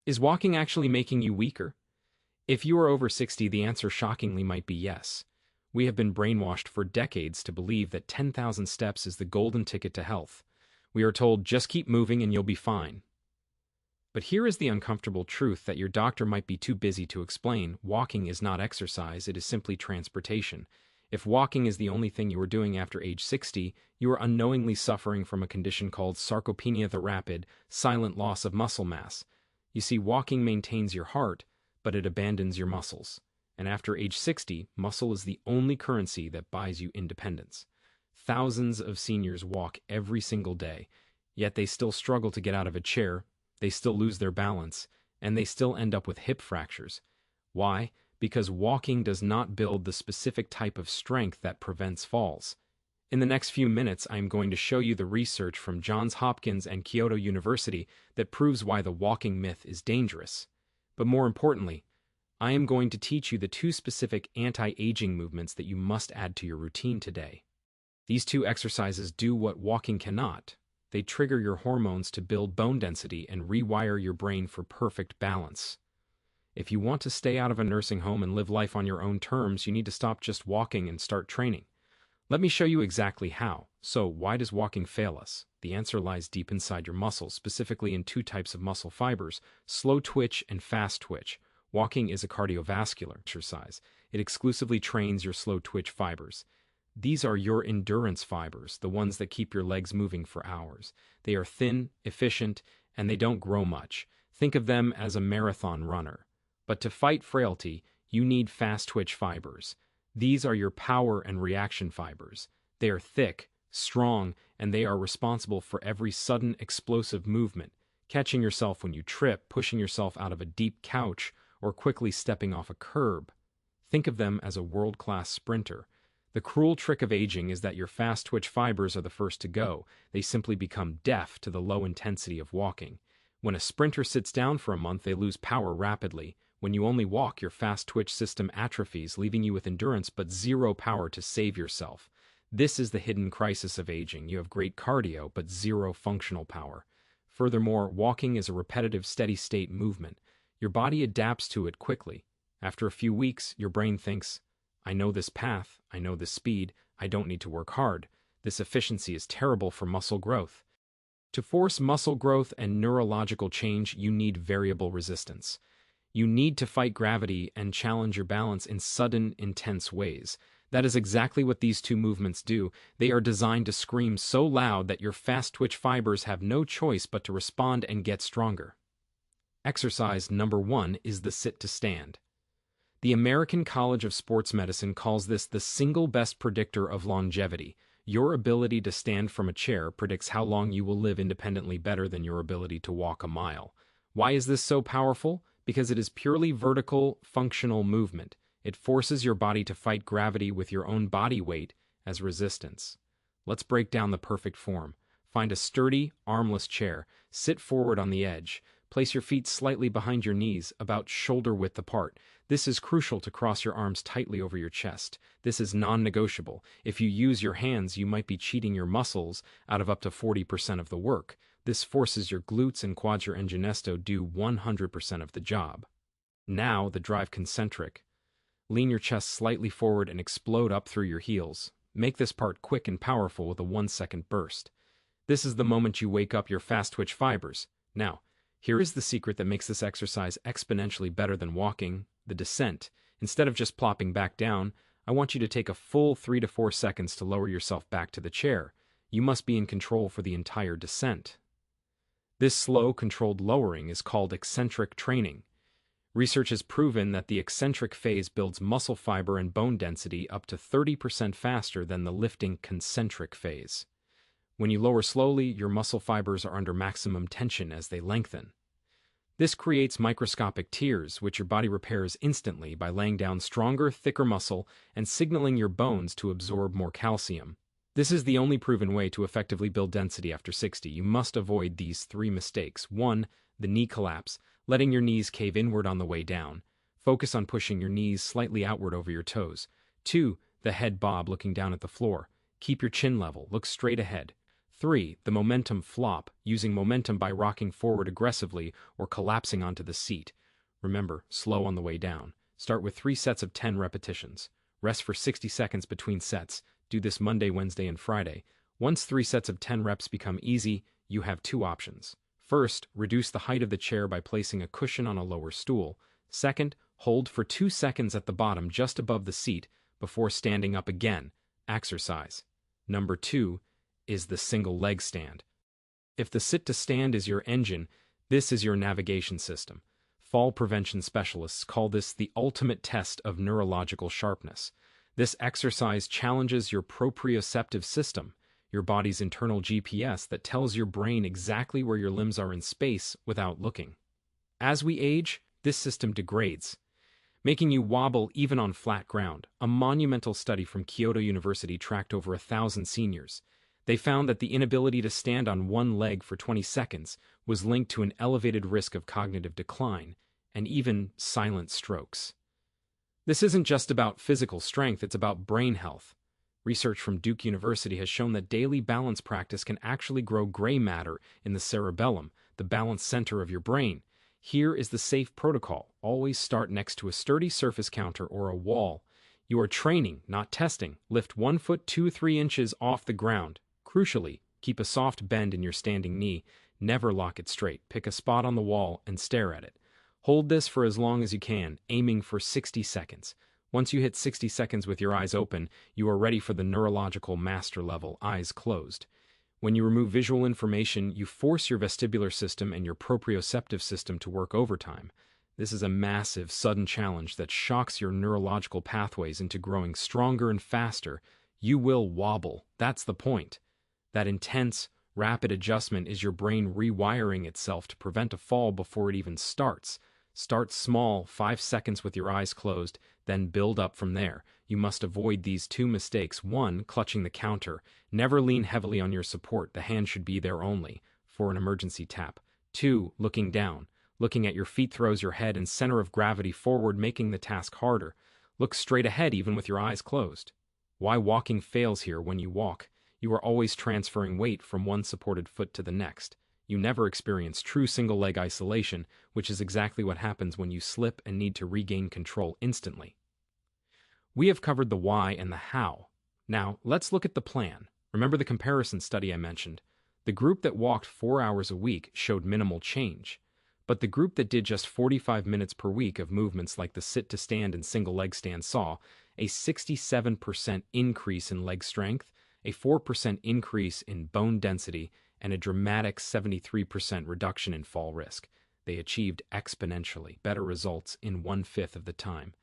Is walking actually making you weaker? If you are over 60, the answer shockingly might be yes. We have been brainwashed for decades to believe that 10,000 steps is the golden ticket to health. We are told, just keep moving and you'll be fine. But here is the uncomfortable truth that your doctor might be too busy to explain. Walking is not exercise, it is simply transportation. If walking is the only thing you are doing after age 60, you are unknowingly suffering from a condition called sarcopenia, the rapid, silent loss of muscle mass. You see, walking maintains your heart, but it abandons your muscles. And after age 60, muscle is the only currency that buys you independence. Thousands of seniors walk every single day, yet they still struggle to get out of a chair, they still lose their balance, and they still end up with hip fractures. Why? Because walking does not build the specific type of strength that prevents falls. In the next few minutes, I am going to show you the research from Johns Hopkins and Kyoto University that proves why the walking myth is dangerous. But more importantly, I am going to teach you the two specific anti-aging movements that you must add to your routine today. These two exercises do what walking cannot. They trigger your hormones to build bone density and rewire your brain for perfect balance. If you want to stay out of a nursing home and live life on your own terms, you need to stop just walking and start training. Let me show you exactly how. So, why does walking fail us? The answer lies deep inside your muscles, specifically in two types of muscle fibers, slow twitch and fast twitch. Walking is a cardiovascular exercise. It exclusively trains your slow twitch fibers. These are your endurance fibers, the ones that keep your legs moving for hours. They are thin, efficient, and they don't grow much. Think of them as a marathon runner. But to fight frailty, you need fast twitch fibers. These are your power and reaction fibers. They are thick, strong, and they are responsible for every sudden, explosive movement, catching yourself when you trip, pushing yourself out of a deep couch, or quickly stepping off a curb. Think of them as a world-class sprinter. The cruel trick of aging is that your fast-twitch fibers are the first to go. They simply become deaf to the low intensity of walking. When a sprinter sits down for a month, they lose power rapidly. When you only walk, your fast-twitch system atrophies, leaving you with endurance but zero power to save yourself. This is the hidden crisis of aging. You have great cardio, but zero functional power. Furthermore, walking is a repetitive, steady-state movement. Your body adapts to it quickly. After a few weeks, your brain thinks, I know this path, I know this speed, I don't need to work hard. This efficiency is terrible for muscle growth. To force muscle growth and neurological change, you need variable resistance. You need to fight gravity and challenge your balance in sudden, intense ways. That is exactly what these two movements do. They are designed to scream so loud that your fast-twitch fibers have no choice but to respond and get stronger. Exercise number 1 is the sit-to-stand. The American College of Sports Medicine calls this the single best predictor of longevity. Your ability to stand from a chair predicts how long you will live independently better than your ability to walk a mile. Why is this so powerful? Because it is purely vertical, functional movement. It forces your body to fight gravity with your own body weight as resistance. Let's break down the perfect form. Find a sturdy, armless chair. Sit forward on the edge. Place your feet slightly behind your knees, about shoulder width apart. This is crucial to cross your arms tightly over your chest. This is non-negotiable. If you use your hands, you might be cheating your muscles out of up to 40% of the work. This forces your glutes and quads, your ingesto, do 100% of the job. Now, the drive concentric. Lean your chest slightly forward and explode up through your heels. Make this part quick and powerful with a 1-second burst. This is the moment you wake up your fast-twitch fibers. Now, here is the secret that makes this exercise exponentially better than walking, the descent. Instead of just plopping back down, I want you to take a full 3 to 4 seconds to lower yourself back to the chair. You must be in control for the entire descent. This slow, controlled lowering is called eccentric training. Research has proven that the eccentric phase builds muscle fiber and bone density up to 30% faster than the lifting concentric phase. When you lower slowly, your muscle fibers are under maximum tension as they lengthen. This creates microscopic tears, which your body repairs instantly by laying down stronger, thicker muscle and signaling your bones to absorb more calcium. This is the only proven way to effectively build density after 60. You must avoid these 3 mistakes. 1. The knee collapse, letting your knees cave inward on the way down. Focus on pushing your knees slightly outward over your toes. 2. The head bob, looking down at the floor. Keep your chin level, look straight ahead. 3. The momentum flop, using momentum by rocking forward aggressively or collapsing onto the seat. Remember, slow on the way down. Start with 3 sets of 10 repetitions. Rest for 60 seconds between sets. Do this Monday, Wednesday, and Friday. Once 3 sets of 10 reps become easy, you have 2 options. First, reduce the height of the chair by placing a cushion on a lower stool. Second, hold for 2 seconds at the bottom just above the seat before standing up again. Exercise. Number 2 is the single leg stand. If the sit-to-stand is your engine, this is your navigation system. Fall prevention specialists call this the ultimate test of neurological sharpness. This exercise challenges your proprioceptive system, your body's internal GPS that tells your brain exactly where your limbs are in space without looking. As we age, this system degrades, making you wobble even on flat ground. A monumental study from Kyoto University tracked over 1,000 seniors. They found that the inability to stand on one leg for 20 seconds was linked to an elevated risk of cognitive decline and even silent strokes. This isn't just about physical strength, it's about brain health. Research from Duke University has shown that daily balance practice can actually grow gray matter in the cerebellum, the balance center of your brain. Here is the safe protocol. Always start next to a sturdy surface counter or a wall. You are training, not testing. Lift 1 foot 2-3 inches off the ground. Crucially, keep a soft bend in your standing knee. Never lock it straight. Pick a spot on the wall and stare at it. Hold this for as long as you can, aiming for 60 seconds. Once you hit 60 seconds with your eyes open, you are ready for the neurological master level, eyes closed. When you remove visual information, you force your vestibular system and your proprioceptive system to work overtime. This is a massive, sudden challenge that shocks your neurological pathways into growing stronger and faster. You will wobble. That's the point. That intense, rapid adjustment is your brain rewiring itself to prevent a fall before it even starts. Start small, 5 seconds with your eyes closed, then build up from there. You must avoid these 2 mistakes. 1. Clutching the counter. Never lean heavily on your support. The hand should be there only for an emergency tap. 2. Looking down. Looking at your feet throws your head and center of gravity forward, making the task harder. Look straight ahead even with your eyes closed. Why walking fails here? When you walk, you are always transferring weight from one supported foot to the next. You never experience true single-leg isolation, which is exactly what happens when you slip and need to regain control instantly. We have covered the why and the how. Now, let's look at the plan. Remember the comparison study I mentioned? The group that walked 4 hours a week showed minimal change, but the group that did just 45 minutes per week of movements like the sit-to-stand and single-leg stand saw a 67% increase in leg strength, a 4% increase in bone density, and a dramatic 73% reduction in fall risk. They achieved exponentially better results in 1/5 of the time.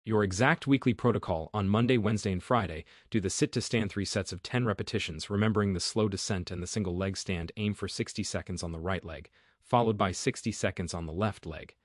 Your exact weekly protocol: on Monday, Wednesday, and Friday, do the sit-to-stand 3 sets of 10 repetitions, remembering the slow descent and the single leg stand. Aim for 60 seconds on the right leg, followed by 60 seconds on the left leg.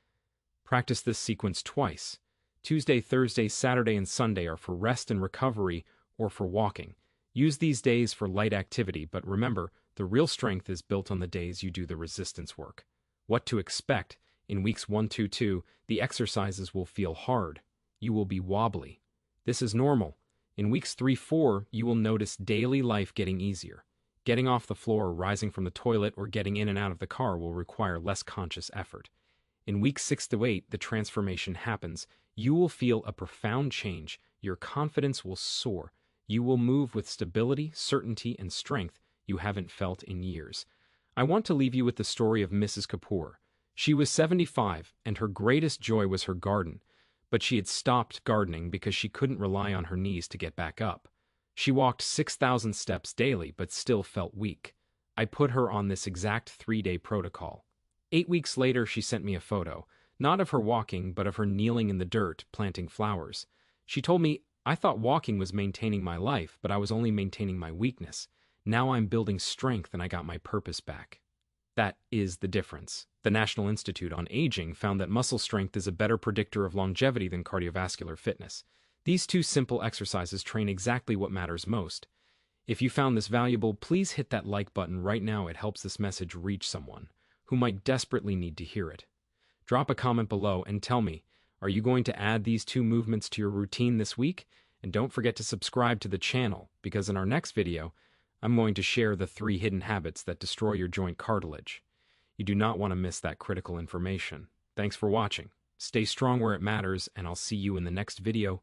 Practice this sequence twice. Tuesday, Thursday, Saturday, and Sunday are for rest and recovery or for walking. Use these days for light activity, but remember, the real strength is built on the days you do the resistance work. What to expect: in weeks 1-2, the exercises will feel hard. You will be wobbly. This is normal. In weeks 3-4, you will notice daily life getting easier. Getting off the floor, rising from the toilet, or getting in and out of the car will require less conscious effort. In weeks 6-8, the transformation happens. You will feel a profound change. Your confidence will soar. You will move with stability, certainty, and strength you haven't felt in years. I want to leave you with the story of Mrs. Kapoor. She was 75, and her greatest joy was her garden, but she had stopped gardening because she couldn't rely on her knees to get back up. She walked 6,000 steps daily, but still felt weak. I put her on this exact 3-day protocol. 8 weeks later, she sent me a photo, not of her walking, but of her kneeling in the dirt, planting flowers. She told me, "I thought walking was maintaining my life, but I was only maintaining my weakness. Now I'm building strength and I got my purpose back." That is the difference. The National Institute on Aging found that muscle strength is a better predictor of longevity than cardiovascular fitness. These 2 simple exercises train exactly what matters most. If you found this valuable, please hit that like button right now. It helps this message reach someone who might desperately need to hear it. Drop a comment below and tell me, are you going to add these 2 movements to your routine this week? And don't forget to subscribe to the channel, because in our next video, I'm going to share the 3 hidden habits that destroy your joint cartilage. You do not want to miss that critical information. Thanks for watching. Stay strong where it matters, and I'll see you in the next video.